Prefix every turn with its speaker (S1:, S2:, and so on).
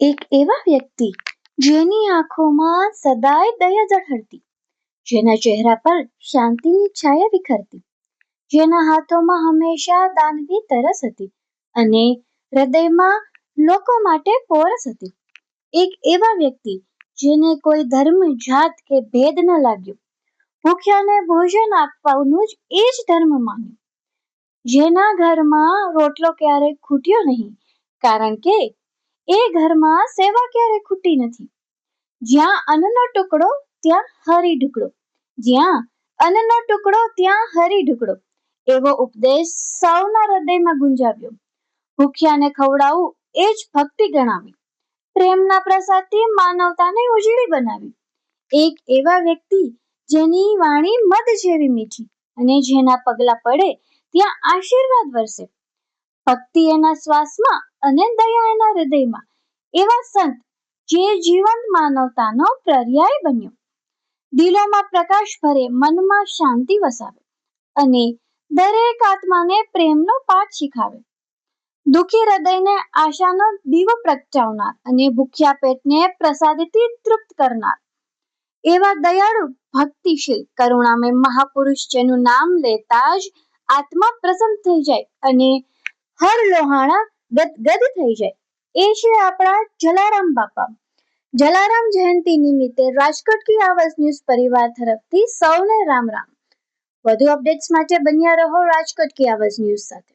S1: એક એવા વ્યક્તિ જેની આંખોમાં સદાય દયા ઝળહળતી, જેના ચહેરા પર શાંતિની છાયા વિખરતી, જેના હાથોમાં હંમેશા દાનની તરસ હતી અને હૃદયમાં લોકો માટે પોરસ હતી. એક એવા વ્યક્તિ જેને કોઈ ધર્મ, જાત કે ભેદ ન લાગ્યો, ભૂખ્યાને ભોજન આપવાનું જ એ જ ધર્મ માન્યો, જેના ઘરમાં રોટલો ક્યારેય ખૂટ્યો નહીં, કારણ કે એ ઘરમાં સેવા ક્યારેય ખૂટી નથી. જ્યાં અન્નનો ટુકડો ત્યાં હરી ઢુકડો, જ્યાં અન્નનો ટુકડો ત્યાં હરી ઢુકડો, એવો ઉપદેશ સૌના હૃદયમાં ગુંજાવ્યો. ભૂખ્યાને ખવડાવવું એ જ ભક્તિ ગણાવી, પ્રેમના પ્રસાદથી માનવતાને ઉજળી બનાવી. એક એવા વ્યક્તિ જેની વાણી મધ જેવી મીઠી અને જેના પગલા પડે ત્યાં આશીર્વાદ વરસે. ભક્તિ એના શ્વાસમાં અને દયા એના હૃદયમાં. એવા સંત જે જીવંત માનવતાનો પર્યાય બન્યો, દિલોમાં પ્રકાશ ભરે, મનમાં શાંતિ વસાવે અને દરેક આત્માને પ્રેમનો પાઠ શીખાવે. દુઃખી હૃદયને આશાનો દીવો પ્રગટાવનાર અને ભૂખ્યા પેટને પ્રસાદથી તૃપ્ત કરનાર. એવા દયાળુ, ભક્તિશીલ, કરુણામય મહાપુરુષ જેનું નામ લેતા જ આત્મા પ્રસન્ન થઈ જાય અને હર લોહાણા ગદગદ થઈ જાય, એ છે આપણા જલારામ બાપા. જલારામ જયંતિ નિમિત્તે રાજકોટ કી આવાજ ન્યૂઝ પરિવાર તરફથી સૌને રામ રામ. વધુ અપડેટ્સ માટે બન્યા રહો રાજકોટ કી આવાજ ન્યૂઝ સાથે.